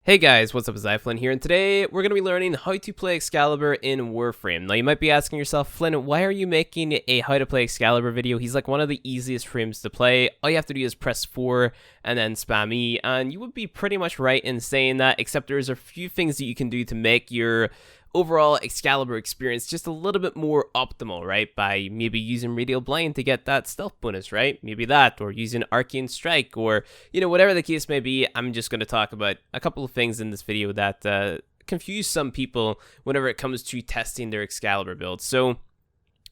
Hey guys, what's up, it's iFlynn here, and today we're going to be learning how to play Excalibur in Warframe. Now you might be asking yourself, Flynn, why are you making a how to play Excalibur video? He's like one of the easiest frames to play. All you have to do is press 4 and then spam E, and you would be pretty much right in saying that, except there's a few things that you can do to make your overall Excalibur experience just a little bit more optimal, right? By maybe using Radial Blind to get that stealth bonus, right? Maybe that, or using Arcane Strike, or, you know, whatever the case may be. I'm just going to talk about a couple of things in this video that confuse some people whenever it comes to testing their Excalibur build. So,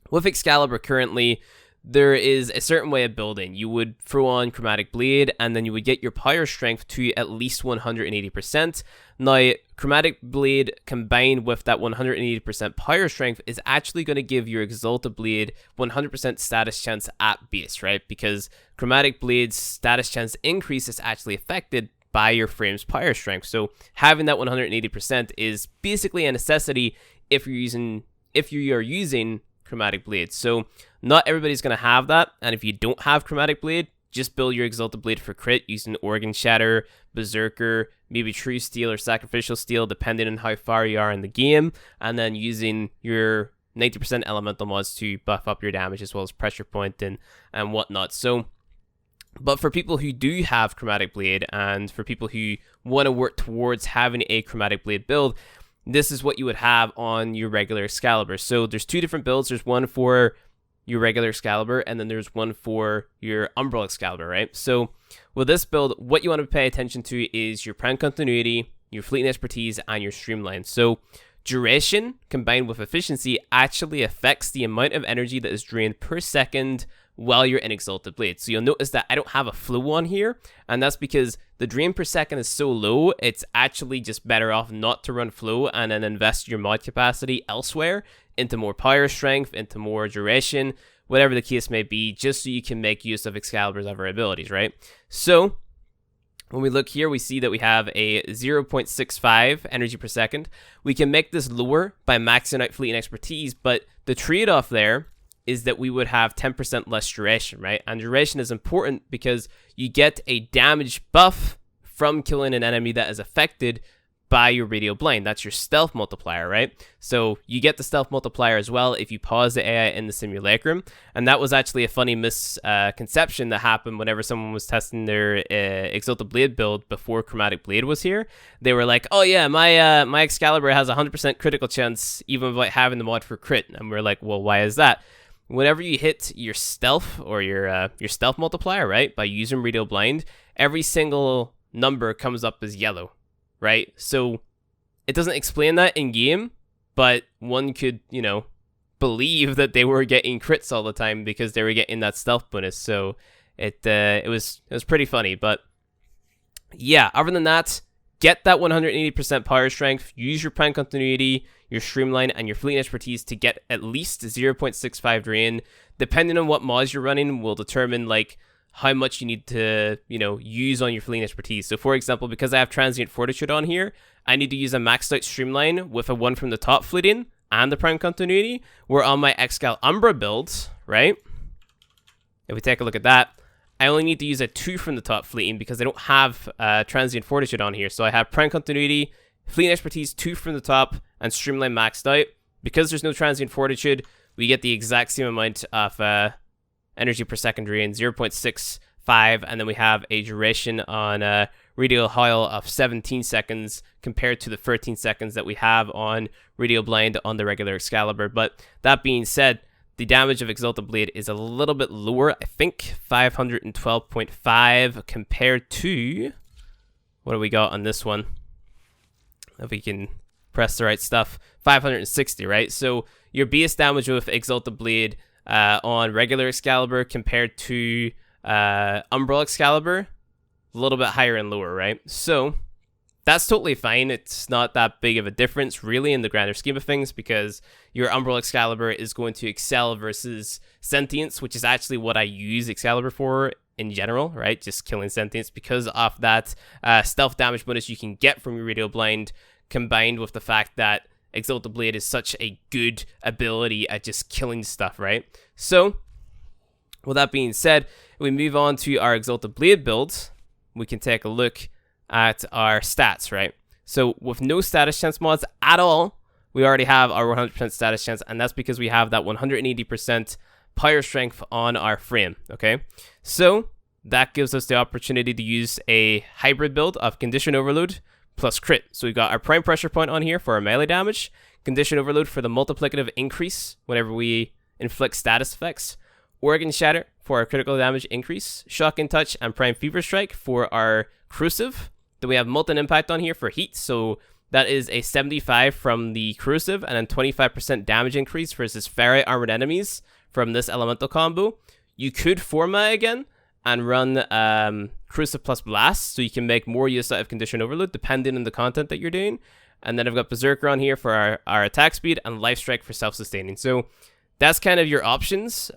with Excalibur currently, there is a certain way of building. You would throw on Chromatic Blade, and then you would get your Power Strength to at least 180%. Now, Chromatic Blade combined with that 180% Power Strength is actually going to give your Exalted Blade 100% status chance at base, right? Because Chromatic Blade's status chance increase is actually affected by your frame's Power Strength. So having that 180% is basically a necessity if you are using Chromatic Blade. So not everybody's going to have that, and if you don't have Chromatic Blade, just build your Exalted Blade for crit using Organ Shatter, Berserker, maybe True Steel or Sacrificial Steel, depending on how far you are in the game, and then using your 90% elemental mods to buff up your damage as well as pressure point and whatnot. So, but for people who do have Chromatic Blade, and for people who want to work towards having a Chromatic Blade build, this is what you would have on your regular Excalibur. So there's two different builds. There's one for your regular Excalibur, and then there's one for your Umbral Excalibur, right? So with this build, what you want to pay attention to is your Prime Continuity, your Fleet and Expertise, and your Streamline. So duration combined with efficiency actually affects the amount of energy that is drained per second while you're in Exalted Blade. So you'll notice that I don't have a flow on here, and that's because the drain per second is so low, it's actually just better off not to run flow and then invest your mod capacity elsewhere into more power strength, into more duration, whatever the case may be, just so you can make use of Excalibur's other abilities, right? So when we look here, we see that we have a 0.65 energy per second. We can make this lower by maxing out Fleet and Expertise, but the trade-off there is that we would have 10% less duration, right? And duration is important because you get a damage buff from killing an enemy that is affected by your Radial Blind. That's your stealth multiplier, right? So you get the stealth multiplier as well if you pause the AI in the simulacrum. And that was actually a funny misconception that happened whenever someone was testing their Exalted Blade build before Chromatic Blade was here. They were like, oh yeah, my Excalibur has 100% critical chance even without having the mod for crit. And we're like, well, why is that? Whenever you hit your stealth or your stealth multiplier, right, by using Radial Blind, every single number comes up as yellow, right? So it doesn't explain that in game, but one could, you know, believe that they were getting crits all the time because they were getting that stealth bonus. So it was pretty funny. But yeah, other than that, get that 180% power strength, use your Prime Continuity, your Streamline, and your Fleet and Expertise to get at least 0.65 drain. Depending on what mods you're running will determine like how much you need to, you know, use on your Fleet and Expertise. So for example, because I have Transient Fortitude on here, I need to use a maxed out Streamline with a 1 from the top fleeting and the Prime Continuity. Where on my Excalibur build, right, if we take a look at that, I only need to use a 2 from the top fleeting because I don't have Transient Fortitude on here. So I have Prime Continuity, Fleet and Expertise, 2 from the top, and Streamline maxed out. Because there's no Transient Fortitude, we get the exact same amount of energy per second drain, 0.65, and then we have a duration on Radial Howl of 17 seconds compared to the 13 seconds that we have on Radial Blind on the regular Excalibur. But that being said, the damage of Exalted Blade is a little bit lower, I think 512.5 compared to, what do we got on this one? If we can press the right stuff, 560, right? So your base damage with Exalted Blade on regular Excalibur compared to Umbral Excalibur, a little bit higher and lower, right? So that's totally fine. It's not that big of a difference, really, in the grander scheme of things, because your Umbral Excalibur is going to excel versus Sentience, which is actually what I use Excalibur for in general, right? Just killing Sentience because of that stealth damage bonus you can get from your Radial Blind, combined with the fact that Exalted Blade is such a good ability at just killing stuff, right? So, with that being said, we move on to our Exalted Blade build. We can take a look at our stats, right? So with no status chance mods at all, we already have our 100% status chance, and that's because we have that 180% pyre strength on our frame, okay? So that gives us the opportunity to use a hybrid build of condition overload plus crit. So we got our prime pressure point on here for our melee damage, condition overload for the multiplicative increase whenever we inflict status effects, organ shatter for our critical damage increase, shock and touch, and prime fever strike for our corrosive. Then we have molten impact on here for heat, so that is a 75 from the corrosive, and then 25% damage increase versus ferrite armored enemies from this elemental combo. You could format again and run corrosive plus blast, so you can make more use out of condition overload depending on the content that you're doing. And then I've got berserker on here for our attack speed, and life strike for self-sustaining. So that's kind of your options.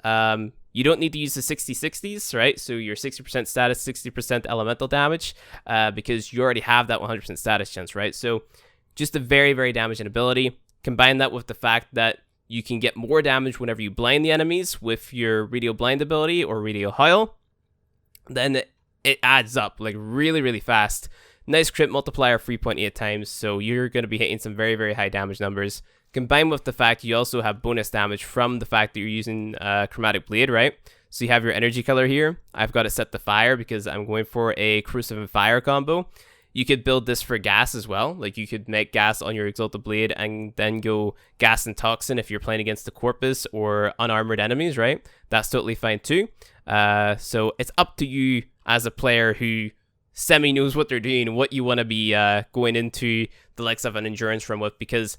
You don't need to use the 60-60s, right? So your 60% status, 60% elemental damage, because you already have that 100% status chance, right? So just a very, very damaging ability. Combine that with the fact that you can get more damage whenever you blind the enemies with your radio blind ability or radio heal. Then it adds up like really, really fast. Nice crit multiplier, 3.8 times. So you're going to be hitting some very, very high damage numbers. Combined with the fact you also have bonus damage from the fact that you're using Chromatic Blade, right? So you have your energy color here. I've got it set to fire because I'm going for a corrosive and fire combo. You could build this for gas as well. Like you could make gas on your Exalted Blade and then go gas and toxin if you're playing against the corpus or unarmored enemies, right? That's totally fine too. So it's up to you as a player who semi knows what they're doing, what you want to be going into the likes of an endurance run with, because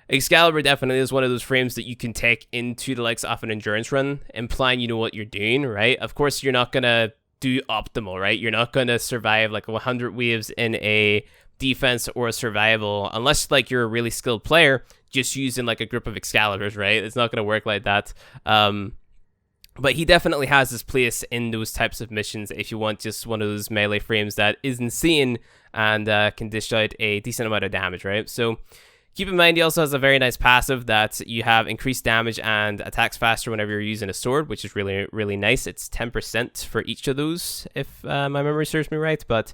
Excalibur definitely is one of those frames that you can take into the likes of an endurance run, implying you know what you're doing, right? Of course, you're not going to do optimal, right? You're not going to survive like 100 waves in a defense or a survival, unless like you're a really skilled player, just using like a group of Excaliburs, right? It's not going to work like that. But he definitely has his place in those types of missions if you want just one of those melee frames that is insane and can dish out a decent amount of damage, right? So keep in mind, he also has a very nice passive that you have increased damage and attacks faster whenever you're using a sword, which is really, really nice. It's 10% for each of those, if my memory serves me right. But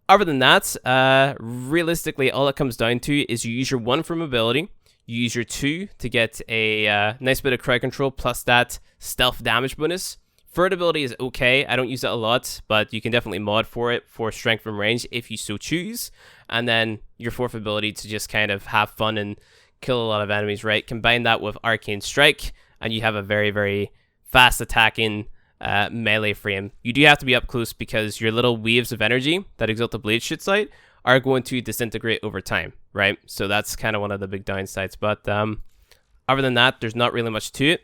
other than that, realistically, all it comes down to is you use your 1 for mobility, you use your 2 to get a nice bit of crowd control plus that stealth damage bonus. Third ability is okay. I don't use it a lot, but you can definitely mod for it for strength from range if you so choose. And then your 4th ability to just kind of have fun and kill a lot of enemies, right? Combine that with Arcane Strike, and you have a very, very fast attacking melee frame. You do have to be up close because your little waves of energy that Exalted Blade shoots out are going to disintegrate over time, right? So that's kind of one of the big downsides. But other than that, there's not really much to it.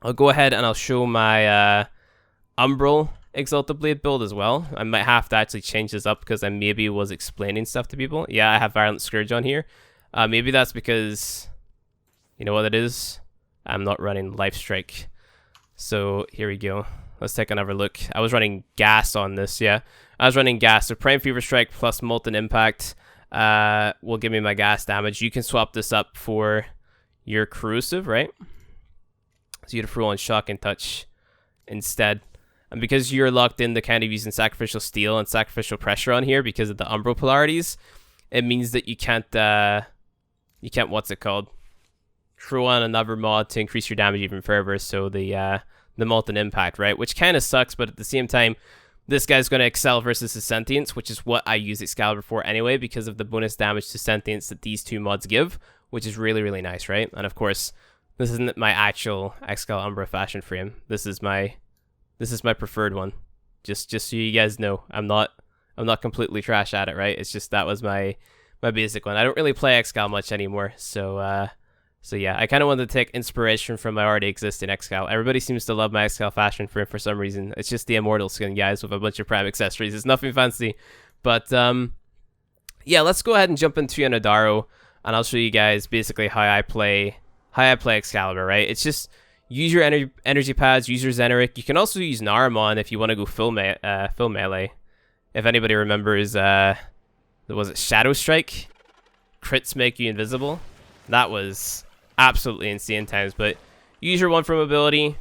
I'll go ahead and I'll show my Umbral Exalted Blade build as well. I might have to actually change this up because I maybe was explaining stuff to people. Yeah, I have Violent Scourge on here. Maybe that's because, you know what it is? I'm not running Life Strike. So here we go. Let's take another look. I was running gas on this, yeah. I was running gas. So Prime Fever Strike plus Molten Impact will give me my gas damage. You can swap this up for your corrosive, right? So you have to throw on Shock and Touch instead. And because you're locked into kind of using Sacrificial Steel and Sacrificial Pressure on here because of the Umbral polarities, it means that you can't, what's it called? Throw on another mod to increase your damage even further. So the Molten Impact, right? Which kind of sucks, but at the same time, this guy's going to excel versus his Sentience, which is what I use Excalibur for anyway because of the bonus damage to Sentience that these two mods give, which is really, really nice, right? And of course, this isn't my actual Excalibur fashion frame. This is my preferred one. Just so you guys know, I'm not completely trash at it, right? It's just that was my basic one. I don't really play Excal much anymore, so yeah, I kind of wanted to take inspiration from my already existing Excal. Everybody seems to love my Excal fashion frame for some reason. It's just the Immortal skin, guys, with a bunch of prime accessories. It's nothing fancy, but yeah, let's go ahead and jump into Anadaro, and I'll show you guys basically how I play Excalibur, right? It's just use your energy pads, use your Zeneric. You can also use Naramon if you want to go full melee. If anybody remembers, was it Shadow Strike? Crits make you invisible. That was absolutely insane times. But use your 1 for mobility,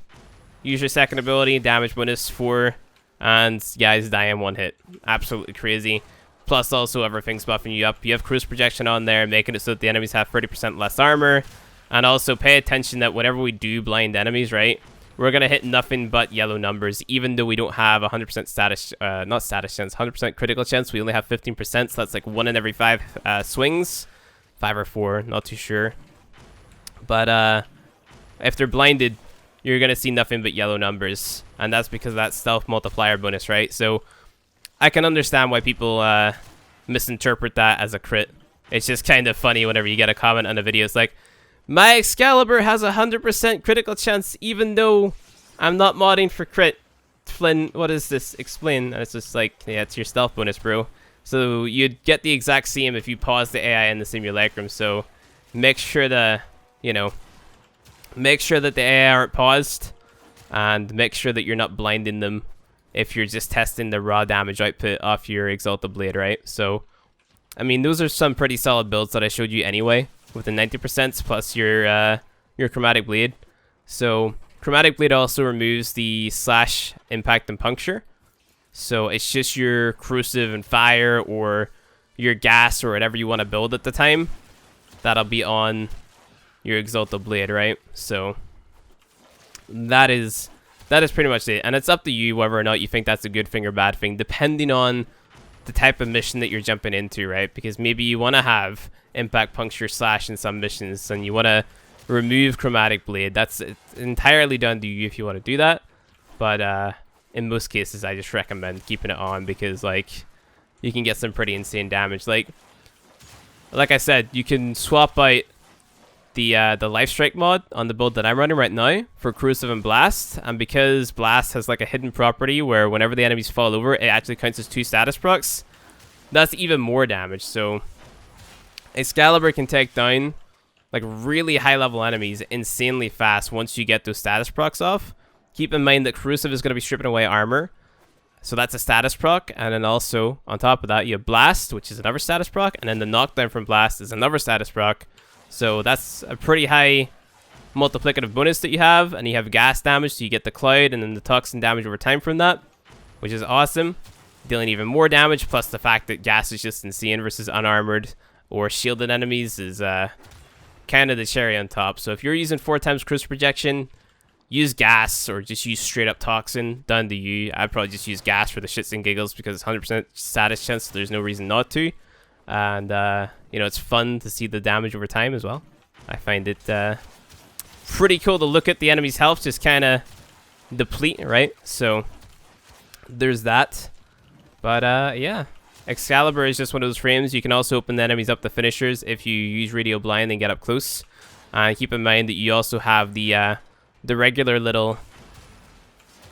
use your 2nd ability, damage bonus 4, and guys die in 1 hit. Absolutely crazy. plus also everything's buffing you up. You have cruise projection on there, making it so that the enemies have 30% less armor. And also pay attention that whenever we do blind enemies, right, we're going to hit nothing but yellow numbers, even though we don't have 100% status, not status chance, 100% critical chance. We only have 15%, so that's like 1 in every 5 swings. 5 or 4, not too sure. But if they're blinded, you're going to see nothing but yellow numbers. And that's because of that stealth multiplier bonus, right? So I can understand why people misinterpret that as a crit. It's just kind of funny whenever you get a comment on a video. It's like, my Excalibur has 100% critical chance, even though I'm not modding for crit. Flynn, what is this? Explain. And it's just like, yeah, it's your stealth bonus, bro. So you'd get the exact same if you pause the AI in the simulacrum. So make sure the, you know, make sure that the AI aren't paused, and make sure that you're not blinding them if you're just testing the raw damage output off your Exalted Blade, right? So, I mean, those are some pretty solid builds that I showed you anyway, with the 90% plus your Chromatic Blade. So, Chromatic Blade also removes the slash, impact, and puncture. So, it's just your corrosive and fire, or your gas, or whatever you want to build at the time. That'll be on your Exalted Blade, right? So, that is pretty much it. And it's up to you whether or not you think that's a good thing or bad thing, depending on the type of mission that you're jumping into, right? Because maybe you want to have impact, puncture, slash in some missions, and you want to remove Chromatic Blade. That's entirely down to you if you want to do that. But in most cases, I just recommend keeping it on, because like you can get some pretty insane damage. Like I said, you can swap out the Life Strike mod on the build that I'm running right now for Corrosive and Blast, and because Blast has like a hidden property where whenever the enemies fall over, it actually counts as 2 status procs, that's even more damage. So Excalibur can take down like really high level enemies insanely fast once you get those status procs off. Keep in mind that Corrosive is going to be stripping away armor, so that's a status proc, and then also on top of that you have Blast, which is another status proc, and then the knockdown from Blast is another status proc. So that's a pretty high multiplicative bonus that you have. And you have gas damage, so you get the cloud and then the toxin damage over time from that, which is awesome, dealing even more damage. Plus the fact that gas is just insane versus unarmored or shielded enemies is kind of the cherry on top. So if you're using 4 times cruise projection, use gas or just use straight up toxin, down to you. I'd probably just use gas for the shits and giggles because it's 100% status chance, so there's no reason not to. And you know, it's fun to see the damage over time as well. I find it pretty cool to look at the enemy's health just kind of deplete, right? So there's that. But yeah, Excalibur is just one of those frames. You can also open the enemies up to finishers if you use Radio Blind and get up close. Keep in mind that you also have the regular little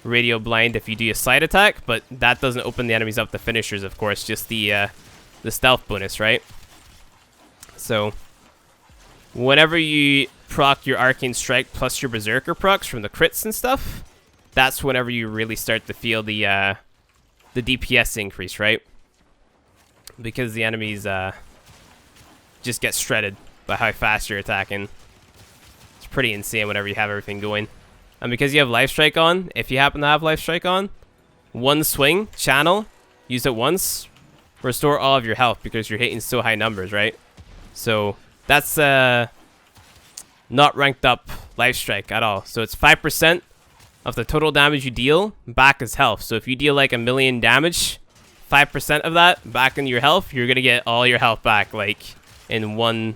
Radio Blind if you do a side attack, but that doesn't open the enemies up to finishers, of course, just the stealth bonus, right? So whenever you proc your Arcane Strike plus your Berserker procs from the crits and stuff, that's whenever you really start to feel the DPS increase, right? Because the enemies just get shredded by how fast you're attacking. It's pretty insane whenever you have everything going. And because you have Life Strike on, if you happen to have Life Strike on, one swing, channel, use it once, restore all of your health because you're hitting so high numbers, right? So that's not ranked up Life Strike at all. So it's 5% of the total damage you deal back as health. So if you deal like 1,000,000 damage, 5% of that back into your health, you're gonna get all your health back like in one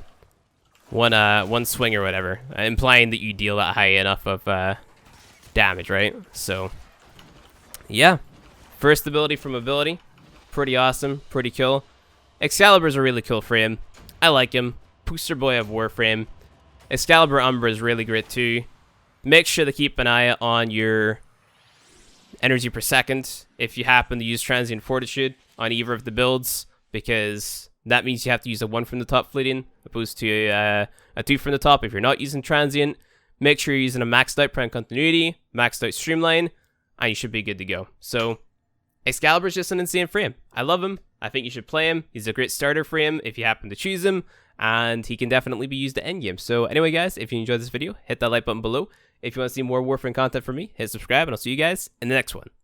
swing or whatever, implying that you deal that high enough of damage, right? So yeah, first ability from ability, pretty awesome, pretty cool. Excalibur's a really cool frame. I like him. Poster boy of Warframe. Excalibur Umbra is really great too. Make sure to keep an eye on your energy per second if you happen to use Transient Fortitude on either of the builds, because that means you have to use a 1 from the top fleeting opposed to a 2 from the top if you're not using Transient. Make sure you're using a maxed out Prime Continuity, maxed out Streamline, and you should be good to go. So Excalibur's just an insane frame. I love him. I think you should play him. He's a great starter frame if you happen to choose him, and he can definitely be used at endgame. So anyway, guys, if you enjoyed this video, hit that like button below. If you want to see more Warframe content from me, hit subscribe, and I'll see you guys in the next one.